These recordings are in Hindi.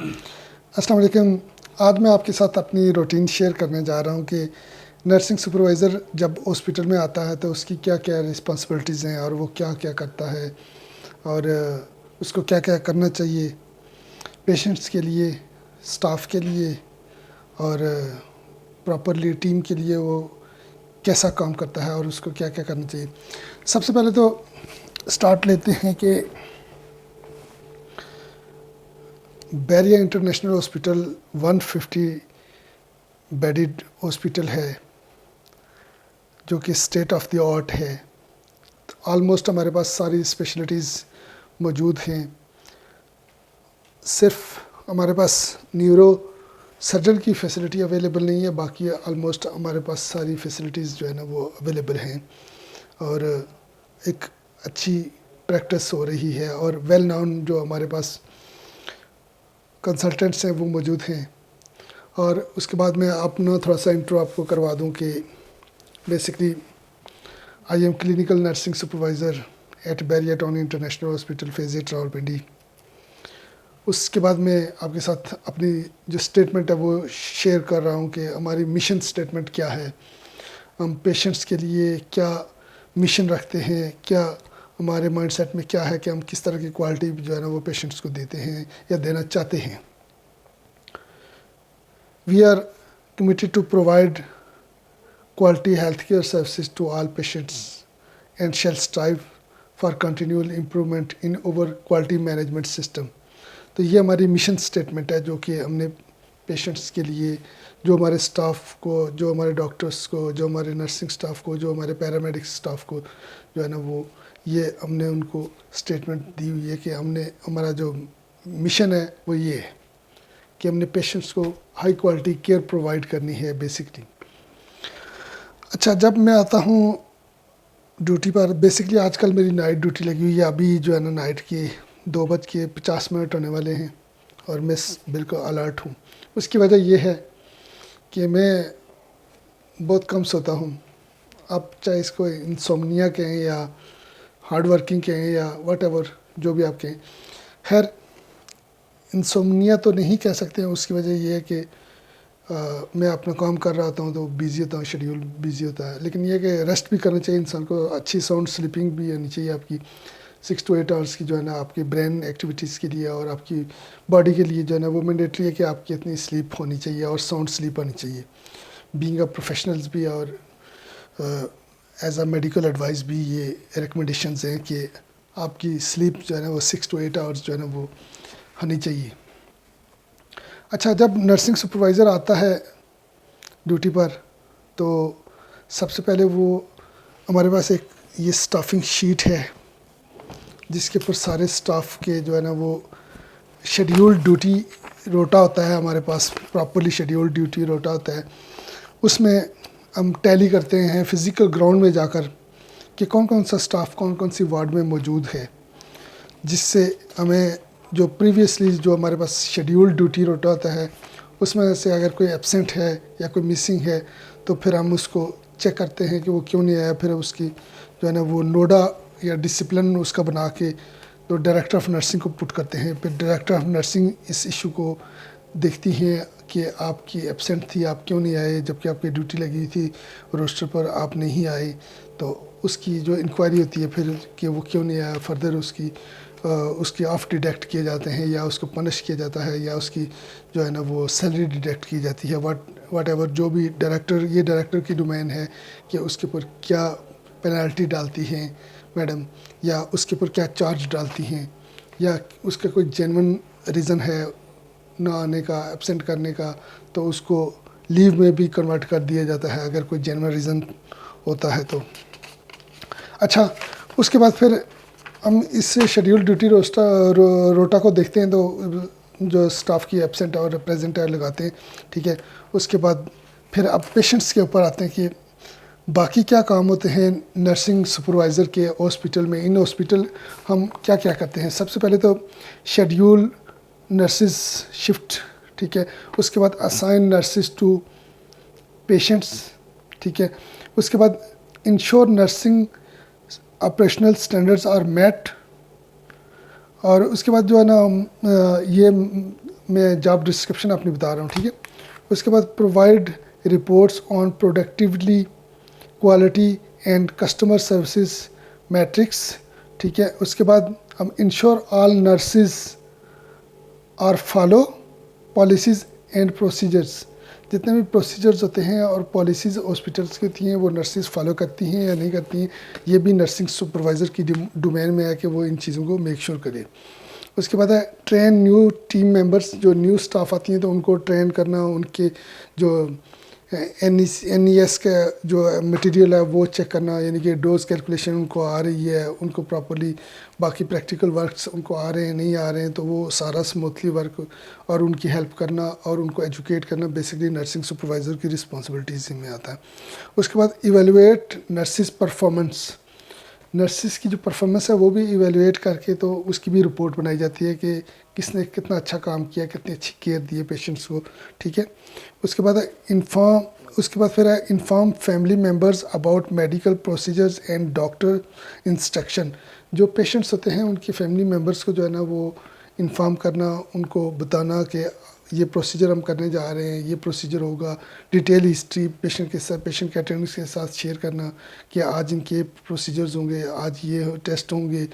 अस्सलाम वालेकुम। आज मैं आपके साथ अपनी रूटीन शेयर करने जा रहा हूँ कि नर्सिंग सुपरवाइज़र जब हॉस्पिटल में आता है तो उसकी क्या क्या रिस्पॉन्सिबिलिटीज़ हैं और वो क्या क्या करता है और उसको क्या क्या करना चाहिए पेशेंट्स के लिए, स्टाफ के लिए और प्रॉपरली टीम के लिए वो कैसा काम करता है और उसको क्या क्या करना चाहिए। सबसे पहले तो स्टार्ट लेते हैं कि Bahria international hospital 150 bedded hospital है जो कि स्टेट ऑफ द आर्ट है। ऑलमोस्ट हमारे पास सारी स्पेशलिटीज़ मौजूद हैं। सिर्फ हमारे पास न्यूरो सर्जन की फैसिलिटी अवेलेबल नहीं है, बाकी ऑलमोस्ट हमारे पास सारी फैसिलिटीज़ जो है ना वो अवेलेबल हैं और एक अच्छी प्रैक्टिस हो रही है और वेल नोन जो हमारे पास कंसल्टेंट्स हैं वो मौजूद हैं। और उसके बाद मैं अपना थोड़ा सा इंट्रो आपको करवा दूं कि basically I am clinical nursing supervisor at Bahria town international hospital phase 8 Rawalpindi. उसके बाद मैं आपके साथ अपनी जो स्टेटमेंट है वो शेयर कर रहा हूँ कि हमारी मिशन स्टेटमेंट क्या है, हम पेशेंट्स के लिए क्या मिशन रखते हैं, क्या हमारे माइंडसेट में क्या है कि हम किस तरह की क्वालिटी जो है ना वो पेशेंट्स को देते हैं या देना चाहते हैं। We are committed to provide quality healthcare services to all patients and shall strive for continual improvement in our quality management system। तो ये हमारी मिशन स्टेटमेंट है जो कि हमने पेशेंट्स के लिए, जो हमारे स्टाफ को, जो हमारे डॉक्टर्स को, जो हमारे नर्सिंग स्टाफ को, जो हमारे पैरामेडिक स्टाफ को जो है ना वो ये हमने उनको स्टेटमेंट दी हुई है कि हमने हमारा जो मिशन है वो ये है कि हमने पेशेंट्स को हाई क्वालिटी केयर प्रोवाइड करनी है बेसिकली। अच्छा, जब मैं आता हूँ ड्यूटी पर, बेसिकली आजकल मेरी नाइट ड्यूटी लगी हुई है। अभी जो है ना नाइट के 2:50 होने वाले हैं और मैं बिल्कुल अलर्ट हूँ। उसकी वजह यह है कि मैं बहुत कम सोता हूँ। आप चाहे इसको इंसोम्निया कहें या हार्ड वर्किंग कहें या वट एवर जो भी आप कहें, खैर इंसोम्निया तो नहीं कह सकते हैं। उसकी वजह यह है कि मैं अपना काम कर रहा होता हूँ तो बिज़ी होता हूँ, शेड्यूल बिज़ी होता है। लेकिन ये कि रेस्ट भी करना चाहिए इंसान को, अच्छी साउंड स्लीपिंग भी होनी चाहिए आपकी 6 to 8 आवर्स की जो है ना आपकी ब्रेन एक्टिविटीज़ के लिए और आपकी बॉडी के लिए जो है ना वो मैंडेटरी है कि आपकी इतनी स्लीप होनी चाहिए और साउंड स्लीप होनी चाहिए। बीइंग अ प्रोफेशनल्स भी और एज अ मेडिकल एडवाइस भी ये रिकमेंडेशंस हैं कि आपकी स्लीप जो है ना वो 6 to 8 आवर्स जो है ना वो होनी चाहिए। अच्छा, जब नर्सिंग सुपरवाइज़र आता है ड्यूटी पर तो सबसे पहले वो हमारे पास एक ये स्टाफिंग शीट है जिसके ऊपर सारे स्टाफ के जो है ना वो शेड्यूल ड्यूटी रोटा होता है। हमारे पास प्रॉपरली शेड्यूल ड्यूटी रोटा होता है। उसमें हम टैली करते हैं फिज़िकल ग्राउंड में जाकर कि कौन कौन सा स्टाफ कौन कौन सी वार्ड में मौजूद है, जिससे हमें जो प्रीवियसली जो हमारे पास शेड्यूल ड्यूटी रोटा होता है उसमें से अगर कोई एब्सेंट है या कोई मिसिंग है तो फिर हम उसको चेक करते हैं कि वो क्यों नहीं आया। फिर उसकी जो है ना वो नोडा या डिसिप्लिन उसका बना के तो डायरेक्टर ऑफ नर्सिंग को पुट करते हैं। फिर डायरेक्टर ऑफ नर्सिंग इस इशू को देखती हैं कि आपकी एब्सेंट थी, आप क्यों नहीं आए, जबकि आपकी ड्यूटी लगी थी रोस्टर पर आप नहीं आए। तो उसकी जो इंक्वायरी होती है फिर कि वो क्यों नहीं आया, फर्दर उसकी ऑफ डिडक्ट किए जाते हैं या उसको पनिश किया जाता है या उसकी जो है ना वो सैलरी डिडक्ट की जाती है। वट एवर जो भी डायरेक्टर की डोमेन है कि उसके ऊपर क्या पेनल्टी डालती हैं मैडम, या उसके ऊपर क्या चार्ज डालती हैं, या उसका कोई जेन्युइन रीज़न है ना आने का, एब्सेंट करने का, तो उसको लीव में भी कन्वर्ट कर दिया जाता है अगर कोई जेन्युइन रीज़न होता है तो। अच्छा, उसके बाद फिर हम इससे शेड्यूल ड्यूटी रोटा को देखते हैं तो जो स्टाफ की एब्सेंट और प्रेजेंट है लगाते हैं, ठीक है। उसके बाद फिर अब पेशेंट्स के ऊपर आते हैं कि बाकी क्या काम होते हैं नर्सिंग सुपरवाइज़र के हॉस्पिटल में। इन हॉस्पिटल हम क्या क्या करते हैं। सबसे पहले तो शेड्यूल नर्सिस शिफ्ट, ठीक है। उसके बाद असाइन नर्सिस टू पेशेंट्स, ठीक है। उसके बाद ensure nursing operational standards are met. और उसके बाद जो है ना ये मैं जॉब डिस्क्रिप्शन अपनी बता रहा हूँ, ठीक है। उसके बाद provide reports on productively quality and customer services matrix, ठीक है। उसके बाद हम ensure all nurses are follow policies and procedures, जितने भी प्रोसीजर्स होते हैं और पॉलिसीज़ हॉस्पिटल्स की होती हैं वो नर्सेज फॉलो करती हैं या नहीं करती हैं, ये भी नर्सिंग सुपरवाइज़र की डोमेन में है कि वो इन चीज़ों को मेक श्योर करे। उसके बाद है ट्रेन न्यू टीम मेंबर्स, जो न्यू स्टाफ आती हैं तो उनको ट्रेन करना, उनके जो NES का जो मटेरियल है वो चेक करना, यानी कि डोज कैलकुलेशन उनको आ रही है, उनको प्रॉपर्ली बाकी प्रैक्टिकल वर्क्स उनको आ रहे हैं नहीं आ रहे हैं, तो वो सारा स्मूथली वर्क और उनकी हेल्प करना और उनको एजुकेट करना बेसिकली नर्सिंग सुपरवाइज़र की रिस्पॉन्सिबिलिटीज़ में आता है। उसके बाद इवेलुएट नर्सिस परफॉर्मेंस, नर्सिस की जो परफॉर्मेंस है वो भी इवेलुएट करके तो उसकी भी रिपोर्ट बनाई जाती है कि किसने कितना अच्छा काम किया, कितनी अच्छी केयर दी है पेशेंट्स को, ठीक है। उसके बाद फिर है inform family members about medical procedures and doctor instruction, जो पेशेंट्स होते हैं उनकी फैमिली मेम्बर्स को जो है ना वो इन्फॉर्म करना, उनको बताना कि ये प्रोसीजर हम करने जा रहे हैं, ये प्रोसीजर होगा, डिटेल हिस्ट्री पेशेंट के साथ, पेशेंट के अटेंडेंस के साथ शेयर करना कि आज इनके प्रोसीजर्स होंगे, आज ये टेस्ट होंगे,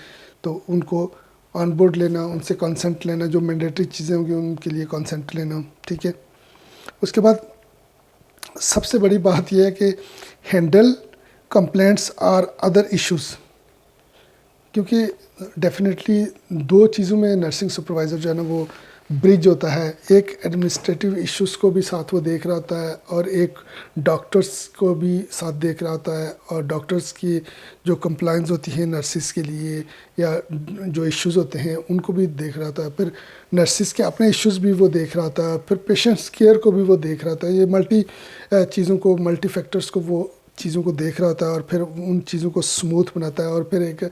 तो उनको ऑन बोर्ड लेना, उनसे कंसेंट लेना, जो मैंडेटरी चीज़ें होंगी उनके लिए कंसेंट लेना, ठीक है। उसके बाद सबसे बड़ी बात यह है कि हैंडल कंप्लेंट्स और अदर इश्यूज़, क्योंकि डेफिनेटली दो चीज़ों में नर्सिंग सुपरवाइज़र जो है ना वो ब्रिज होता है, एक एडमिनिस्ट्रेटिव इश्यूज़ को भी साथ वो देख रहा होता है और एक डॉक्टर्स को भी साथ देख रहा होता है, और डॉक्टर्स की जो कंप्लाइंस होती है नर्सिस के लिए या जो इश्यूज़ होते हैं उनको भी देख रहा होता है, फिर नर्सिस के अपने इश्यूज़ भी वो देख रहा होता है, फिर पेशेंट्स केयर को भी वो देख रहा होता है, ये मल्टी चीज़ों को, मल्टी फैक्टर्स को वो चीज़ों को देख रहा होता है और फिर उन चीज़ों को स्मूथ बनाता है और फिर एक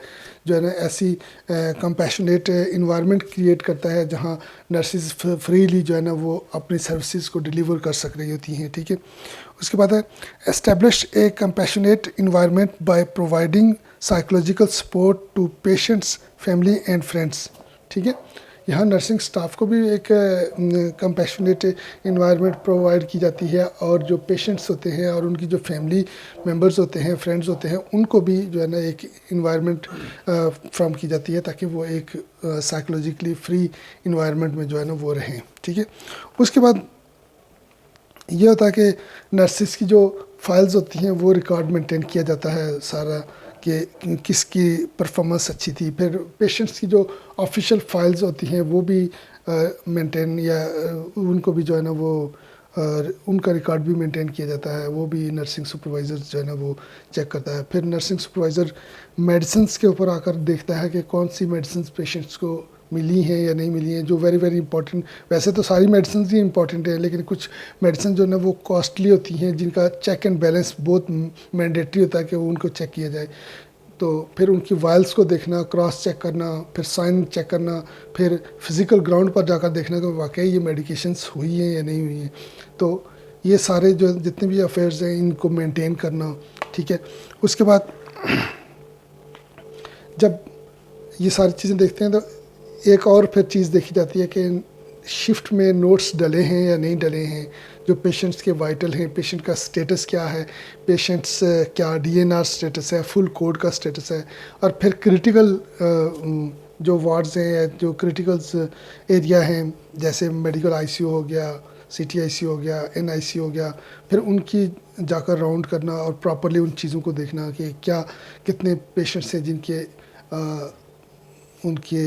जो है ना ऐसी कंपैशनेट इन्वायरमेंट क्रिएट करता है जहां नर्सेज फ्रीली जो है ना वो अपनी सर्विसेज को डिलीवर कर सक रही होती हैं, ठीक है। उसके बाद है establish a compassionate environment by providing psychological support to patients family and friends, ठीक है। यहाँ नर्सिंग स्टाफ को भी एक कंपैशनेट इन्वायरमेंट प्रोवाइड की जाती है और जो पेशेंट्स होते हैं और उनकी जो फैमिली मेम्बर्स होते हैं, फ्रेंड्स होते हैं, उनको भी जो है ना एक इन्वायरमेंट फ्रॉम की जाती है ताकि वो एक साइकोलॉजिकली फ्री इन्वायरमेंट में जो है ना वो रहें, ठीक है। उसके बाद ये होता है कि नर्सिस की जो फाइल्स होती हैं वो रिकॉर्ड मेंटेन किया जाता है सारा, कि किसकी परफॉर्मेंस अच्छी थी। फिर पेशेंट्स की जो ऑफिशियल फाइल्स होती हैं वो भी मेंटेन या उनको भी जो है ना वो उनका रिकॉर्ड भी मेंटेन किया जाता है, वो भी नर्सिंग सुपरवाइज़र जो है ना वो चेक करता है। फिर नर्सिंग सुपरवाइज़र मेडिसिन्स के ऊपर आकर देखता है कि कौन सी मेडिसिन्स पेशेंट्स को मिली हैं या नहीं मिली हैं, जो वेरी वेरी इंपॉर्टेंट, वैसे तो सारी मेडिसिन ही इंपॉर्टेंट है लेकिन कुछ मेडिसिन जो है ना वो कॉस्टली होती हैं जिनका चेक एंड बैलेंस बहुत मैंडेटरी होता है कि वो उनको चेक किया जाए। तो फिर उनकी वायल्स को देखना, क्रॉस चेक करना, फिर साइन चेक करना, फिर फिज़िकल ग्राउंड पर जाकर देखना कि वाकई ये मेडिकेशंस हुई हैं या नहीं हुई हैं। तो ये सारे जो जितने भी अफेयर्स हैं इनको मेंटेन करना, ठीक है। उसके बाद जब ये सारी चीज़ें देखते हैं तो एक और फिर चीज़ देखी जाती है कि शिफ्ट में नोट्स डले हैं या नहीं डले हैं, जो पेशेंट्स के वाइटल हैं, पेशेंट का स्टेटस क्या है, पेशेंट्स क्या DNR स्टेटस है, फुल कोड का स्टेटस है, और फिर क्रिटिकल जो वार्ड्स हैं या जो क्रिटिकल्स एरिया हैं जैसे मेडिकल ICU हो गया, CT ICU हो गया, NICU हो गया, फिर उनकी जाकर राउंड करना और प्रॉपरली उन चीज़ों को देखना कि क्या कितने पेशेंट्स हैं जिनके उनके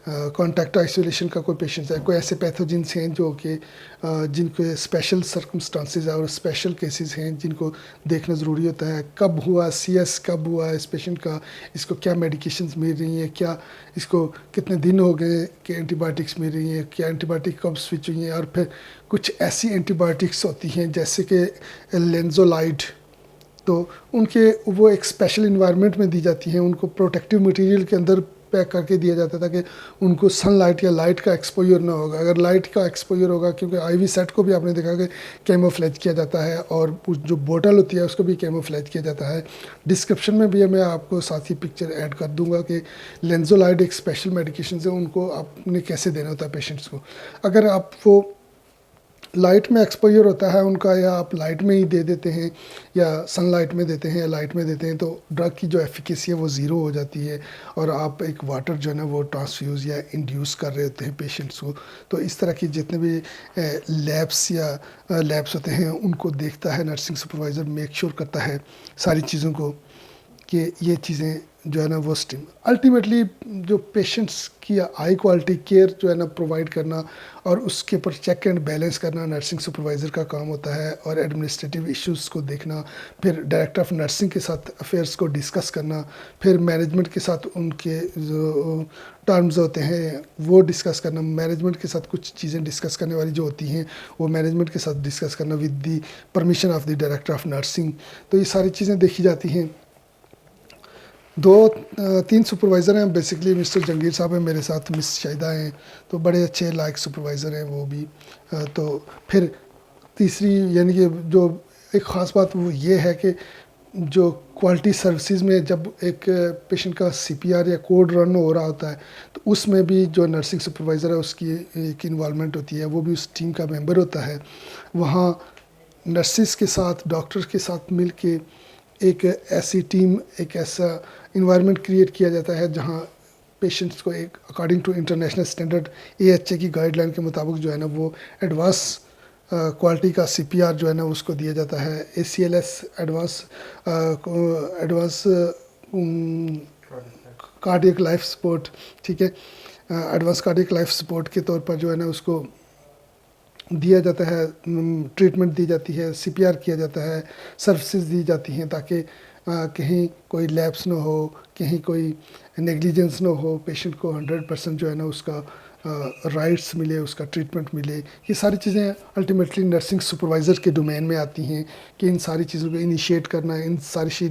कॉन्टैक्ट आइसोलेशन का कोई पेशेंट्स है, कोई ऐसे पैथोजेंस हैं जो कि जिनके स्पेशल सर्कमस्टांसेस और स्पेशल केसेस हैं जिनको देखना ज़रूरी होता है, कब हुआ CS, कब हुआ इस पेशेंट का, इसको क्या मेडिकेशंस मिल रही हैं, क्या इसको कितने दिन हो गए कि एंटीबायोटिक्स मिल रही हैं, क्या एंटीबायोटिक कब स्विच हुई हैं, और फिर कुछ ऐसी एंटीबायोटिक्स होती हैं जैसे कि लेंजोलाइड, तो उनके वो एक स्पेशल इन्वायरमेंट में दी जाती हैं, उनको प्रोटेक्टिव मटेरियल के अंदर पैक करके दिया जाता था कि उनको सनलाइट या लाइट का एक्सपोजर ना होगा। अगर लाइट का एक्सपोजर होगा, क्योंकि आईवी सेट को भी आपने देखा कि कैमोफ्लेज किया जाता है और जो बोतल होती है उसको भी कैमोफ्लेज किया जाता है। डिस्क्रिप्शन में भी मैं आपको साथ ही पिक्चर ऐड कर दूंगा कि लेंजोलाइड एक स्पेशल मेडिकेशन है, उनको आपने कैसे देना होता है पेशेंट्स को। अगर आप वो लाइट में एक्सपोजर होता है उनका, या आप लाइट में ही दे देते हैं या सनलाइट में देते हैं या लाइट में देते हैं, तो ड्रग की जो एफिकेसी है वो ज़ीरो हो जाती है और आप एक वाटर जो है ना वो ट्रांसफ्यूज़ या इंड्यूस कर रहे होते हैं पेशेंट्स को। तो इस तरह की जितने भी लैब्स होते हैं उनको देखता है नर्सिंग सुपरवाइज़र, मेक श्योर करता है सारी चीज़ों को कि ये चीज़ें जो है ना वो स्टीम अल्टीमेटली जो पेशेंट्स की हाई क्वालिटी केयर जो है ना प्रोवाइड करना और उसके ऊपर चेक एंड बैलेंस करना नर्सिंग सुपरवाइज़र का काम होता है। और एडमिनिस्ट्रेटिव इश्यूज़ को देखना, फिर डायरेक्टर ऑफ नर्सिंग के साथ अफेयर्स को डिस्कस करना, फिर मैनेजमेंट के साथ उनके जो टर्म्स होते हैं वो डिस्कस करना, मैनेजमेंट के साथ कुछ चीज़ें डिस्कस करने वाली जो होती हैं वो मैनेजमेंट के साथ डिस्कस करना with the permission of the director of nursing. तो ये सारी चीज़ें देखी जाती हैं। 2-3 सुपरवाइज़र हैं बेसिकली, मिस्टर जंगीर साहब हैं मेरे साथ, मिस शाहिदा हैं, तो बड़े अच्छे लायक सुपरवाइज़र हैं वो भी। तो फिर तीसरी यानी कि जो एक ख़ास बात वो ये है कि जो क्वालिटी सर्विसेज में जब एक पेशेंट का सीपीआर या कोड रन हो रहा होता है तो उसमें भी जो नर्सिंग सुपरवाइज़र है उसकी एक इन्वॉल्वमेंट होती है, वो भी उस टीम का मेंबर होता है। वहाँ नर्सिस के साथ, डॉक्टर्स के साथ मिल के एक ऐसी टीम, एक ऐसा इन्वायरमेंट क्रिएट किया जाता है जहाँ पेशेंट्स को एक according to international standard AHA की गाइडलाइन के मुताबिक जो है ना वो एडवांस क्वालिटी का CPR जो है ना उसको दिया जाता है। ACLS advance cardiac life support, ठीक है, एडवांस कार्डियक लाइफ सपोर्ट के तौर पर जो है ना उसको दिया जाता है, ट्रीटमेंट दी जाती है, CPR किया जाता है, सर्विसेज दी जाती हैं ताकि कहीं कोई लैप्स ना हो, कहीं कोई नेग्लिजेंस ना हो, पेशेंट को 100% जो है ना उसका राइट्स मिले, उसका ट्रीटमेंट मिले। ये सारी चीज़ें अल्टीमेटली नर्सिंग सुपरवाइज़र के डोमेन में आती हैं कि इन सारी चीज़ों को इनिशिएट करना, इन सारी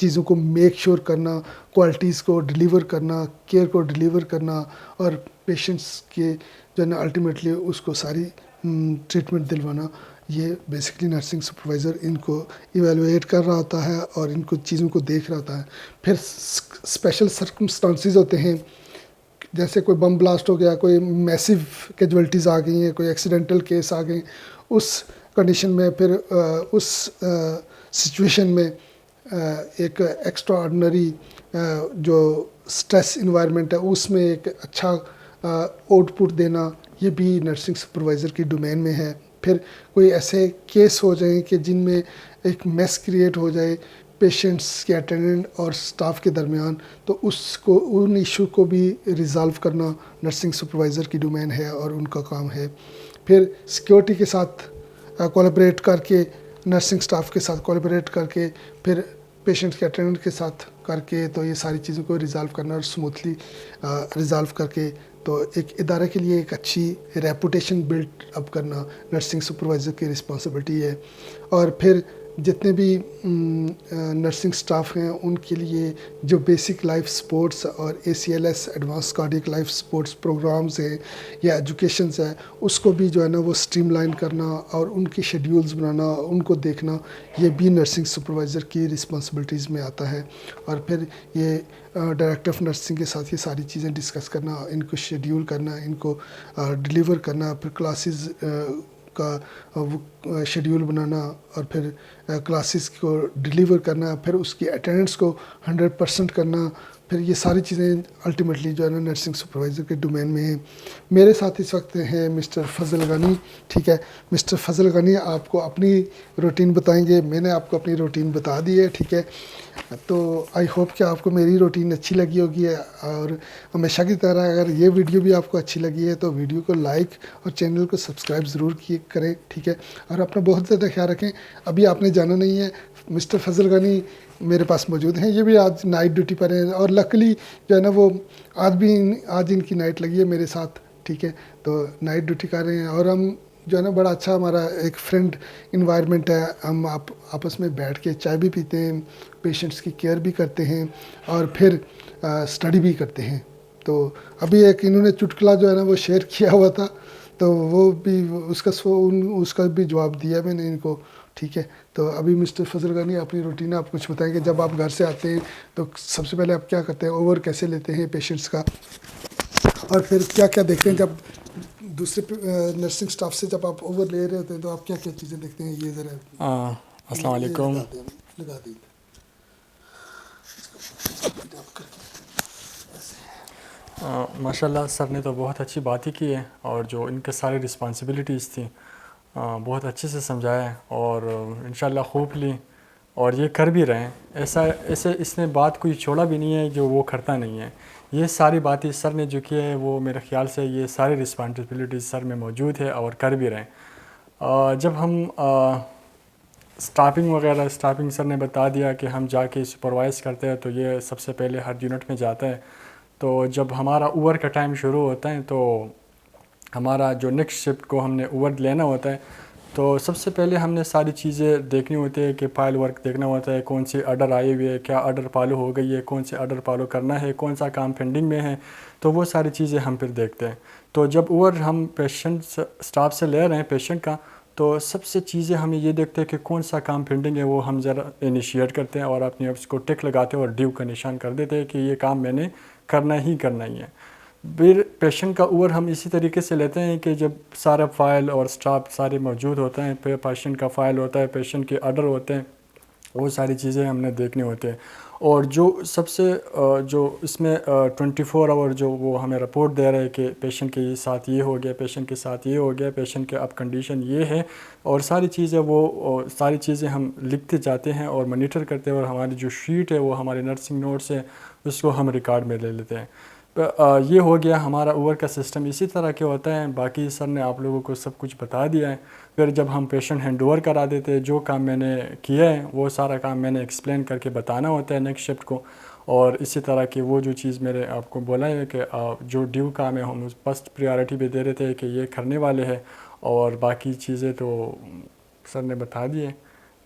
चीज़ों को मेक श्योर करना, क्वालिटीज़ को डिलीवर करना, केयर को डिलीवर करना और पेशेंट्स के जो है ना अल्टीमेटली उसको सारी ट्रीटमेंट दिलवाना। ये बेसिकली नर्सिंग सुपरवाइज़र इनको इवेलुएट कर रहा होता है और इनको चीज़ों को देख रहा होता है। फिर स्पेशल सर्कमस्टांसेस होते हैं, जैसे कोई बम ब्लास्ट हो गया, कोई मैसिव कैजुअलिटीज़ आ गई हैं, कोई एक्सीडेंटल केस आ गए, उस कंडीशन में फिर उस सिचुएशन में एक एक्स्ट्रा ऑर्डिनरी जो स्ट्रेस इन्वायरमेंट है उसमें एक अच्छा आउटपुट देना, ये भी नर्सिंग सुपरवाइज़र की डोमेन में है। फिर कोई ऐसे केस हो जाए कि जिनमें एक मेस क्रिएट हो जाए पेशेंट्स के अटेंडेंट और स्टाफ के दरमियान, तो उसको उन इशू को भी रिज़ॉल्व करना नर्सिंग सुपरवाइज़र की डोमेन है और उनका काम है। फिर सिक्योरिटी के साथ कोलैबोरेट करके, नर्सिंग स्टाफ के साथ कोलैबोरेट करके, फिर पेशेंट्स के अटेंडेंट के साथ करके, तो ये सारी चीज़ों को रिज़ॉल्व करना और स्मूथली रिज़ॉल्व करके तो एक इदारे के लिए एक अच्छी रेपुटेशन बिल्ड अप करना नर्सिंग सुपरवाइज़र की रिस्पॉन्सिबिलिटी है। और फिर जितने भी नर्सिंग स्टाफ हैं उनके लिए जो बेसिक लाइफ सपोर्ट्स और ACLS advance cardiac life supports programs हैं या एजुकेशंस है, उसको भी जो है ना वो स्ट्रीमलाइन करना और उनकी शेड्यूल्स बनाना, उनको देखना, ये भी नर्सिंग सुपरवाइज़र की रिस्पॉन्सिबिलिटीज़ में आता है। और फिर ये डायरेक्टर ऑफ नर्सिंग के साथ ये सारी चीज़ें डिस्कस करना, इनको शेड्यूल करना, इनको डिलीवर करना, फिर क्लासेस का शेड्यूल बनाना और फिर क्लासेस को डिलीवर करना, फिर उसकी अटेंडेंस को 100% करना, फिर ये सारी चीज़ें अल्टीमेटली जो है ना नर्सिंग सुपरवाइज़र के डोमेन में है। मेरे साथ इस वक्त हैं मिस्टर फजल गनी, ठीक है। मिस्टर फजल गनी आपको अपनी रूटीन बताएंगे, मैंने आपको अपनी रूटीन बता दी है, ठीक है। तो आई होप कि आपको मेरी रूटीन अच्छी लगी होगी और हमेशा की तरह अगर ये वीडियो भी आपको अच्छी लगी है तो वीडियो को लाइक और चैनल को सब्सक्राइब ज़रूर करें, ठीक है। और अपना बहुत ज़्यादा ख्याल रखें। अभी आपने जाना नहीं है, मिस्टर फजल गनी मेरे पास मौजूद हैं, ये भी आज नाइट ड्यूटी पर हैं और लकली जो है ना वो आज इनकी नाइट लगी है मेरे साथ, ठीक है। तो नाइट ड्यूटी कर रहे हैं और हम जो है ना बड़ा अच्छा हमारा एक फ्रेंड इन्वायरमेंट है। हम आपस में बैठ के चाय भी पीते हैं, पेशेंट्स की केयर भी करते हैं और फिर स्टडी भी करते हैं। तो अभी एक इन्होंने चुटकुला जो है ना वो शेयर किया हुआ था, तो वो भी उसका भी जवाब दिया मैंने इनको, ठीक है। तो अभी मिस्टर फजल गनी अपनी रूटीन आप कुछ बताएंगे, जब आप घर से आते हैं तो सबसे पहले आप क्या करते हैं, ओवर कैसे लेते हैं पेशेंट्स का, और फिर क्या क्या देखते हैं जब दूसरे नर्सिंग स्टाफ से जब आप ओवर ले रहे होते हैं तो आप क्या क्या चीज़ें देखते हैं, ये ज़रा अस्सलाम वालेकुम। लगा दें। माशाल्लाह सर ने तो बहुत अच्छी बात ही की है, और जो इनके सारी रिस्पॉन्सिबिलिटीज़ थी बहुत अच्छे से समझाया है, और इंशाल्लाह खूब ली और ये कर भी रहे हैं। ऐसे इसने बात कोई छोड़ा भी नहीं है जो वो करता नहीं है। ये सारी बातें सर ने जो की है वो मेरे ख्याल से ये सारी रिस्पॉन्सिबिलिटीज़ सर में मौजूद है और कर भी रहे हैं। जब हम स्टाफिंग सर ने बता दिया कि हम जाके सुपरवाइज़ करते हैं, तो ये सबसे पहले हर यूनिट में जाता है। तो जब हमारा ओवर का टाइम शुरू होता है तो हमारा जो नेक्स्ट शिफ्ट को हमने ओवर लेना होता है, तो सबसे पहले हमने सारी चीज़ें देखनी होती है कि फाइल वर्क देखना होता है, कौन सी ऑर्डर आई हुई है, क्या ऑर्डर फॉलो हो गई है, कौन से ऑर्डर फॉलो करना है, कौन सा काम पेंडिंग में है। तो वो सारी चीज़ें हम फिर देखते हैं। तो जब ओवर हम पेशेंट स्टाफ से ले रहे हैं पेशेंट का, तो सबसे चीज़ें हमें ये देखते हैं कि कौन सा काम पेंडिंग है, वो हम ज़रा इनिशिएट करते हैं और अपने उसको टिक लगाते हैं और ड्यू का निशान कर देते हैं कि ये काम मैंने करना ही है। फिर पेशेंट का ओवर हम इसी तरीके से लेते हैं कि जब सारा फाइल और स्टाफ सारे मौजूद होते हैं, फिर पेशेंट का फ़ाइल होता है, पेशेंट के ऑर्डर होते हैं, वो सारी चीज़ें हमने देखने होते हैं। और जो सबसे जो इसमें 24 आवर जो वो हमें रिपोर्ट दे रहे हैं कि पेशेंट के साथ ये हो गया, पेशेंट के साथ ये हो गया, पेशेंट के अब कंडीशन ये है, और सारी चीज़ें सारी चीज़ें हम लिखते जाते हैं और मॉनिटर करते हैं, और हमारी जो शीट है वो हमारे नर्सिंग नोट्स है उसको हम रिकॉर्ड में ले लेते हैं। ये हो गया हमारा ओवर का सिस्टम इसी तरह के होता है। बाकी सर ने आप लोगों को सब कुछ बता दिया है। फिर जब हम पेशेंट हैंड ओवर करा देते हैं, जो काम मैंने किया है वो सारा काम मैंने एक्सप्लेन करके बताना होता है नेक्स्ट शिफ्ट को। और इसी तरह की वो जो चीज़ मेरे आपको बोला है कि जो ड्यू काम है हम उस फर्स्ट प्रायोरिटी पे दे रहे थे कि ये करने वाले हैं, और बाकी चीज़ें तो सर ने बता दिए।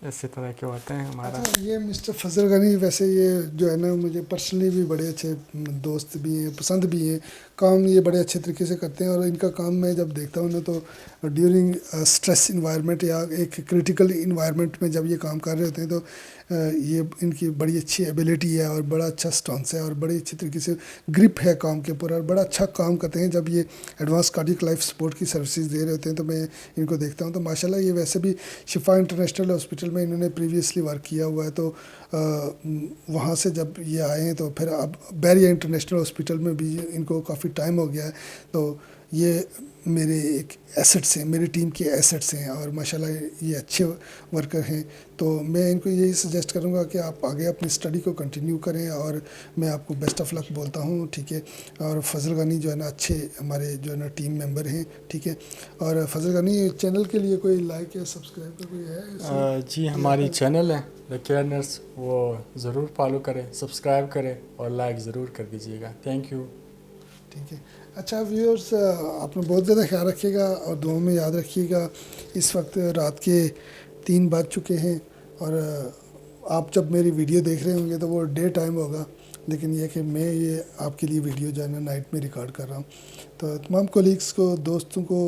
इसी तरह के होते हैं हमारा। अच्छा, ये मिस्टर फजल गनी वैसे ये जो है ना मुझे पर्सनली भी बड़े अच्छे दोस्त भी हैं, पसंद भी हैं। काम ये बड़े अच्छे तरीके से करते हैं, और इनका काम मैं जब देखता हूँ ना तो ड्यूरिंग स्ट्रेस इन्वायरमेंट या एक क्रिटिकल इन्वायरमेंट में जब ये काम कर रहे होते हैं तो ये इनकी बड़ी अच्छी एबिलिटी है और बड़ा अच्छा स्टॉन्स है और बड़ी अच्छी तरीके से ग्रिप है काम के ऊपर, और बड़ा अच्छा काम करते हैं। जब ये एडवांस कार्डियक लाइफ सपोर्ट की सर्विसेज दे रहे होते हैं तो मैं इनको देखता हूँ। तो माशाल्लाह ये वैसे भी शिफा इंटरनेशनल हॉस्पिटल में इन्होंने प्रीवियसली वर्क किया हुआ है, तो वहाँ से जब ये आए हैं तो फिर अब बैरिया इंटरनेशनल हॉस्पिटल में भी इनको काफ़ी टाइम हो गया है। तो ये मेरे एक एसेट्स हैं, मेरी टीम के एसेट्स हैं, और माशाल्लाह ये अच्छे वर्कर हैं। तो मैं इनको यही सजेस्ट करूँगा कि आप आगे अपनी स्टडी को कंटिन्यू करें, और मैं आपको बेस्ट ऑफ लक बोलता हूँ, ठीक है। और फजल गनी जो है ना अच्छे हमारे जो है ना टीम मेंबर हैं, ठीक है। और फजल गनी चैनल के लिए कोई लाइक या सब्सक्राइब का कोई है? जी हमारी चैनल है द केयर नर्स, वो ज़रूर फॉलो करें, सब्सक्राइब करें और लाइक ज़रूर कर दीजिएगा। Thank you. ठीक है। अच्छा व्यूअर्स, आपने बहुत ज़्यादा ख्याल रखिएगा और दुआ में याद रखिएगा। इस वक्त रात के 3 बज चुके हैं, और आप जब मेरी वीडियो देख रहे होंगे तो वो डे टाइम होगा, लेकिन ये कि मैं ये आपके लिए वीडियो जो है ना नाइट में रिकॉर्ड कर रहा हूँ। तो तमाम कोलीग्स को, दोस्तों को,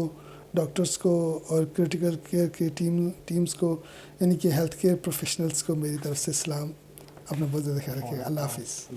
डॉक्टर्स को और क्रिटिकल केयर के टीम्स को, यानी कि हेल्थ केयर प्रोफेशनल्स को मेरी तरफ से सलाम। अपना बहुत ज़्यादा ख्याल रखिएगा। अल्लाह हाफिज़।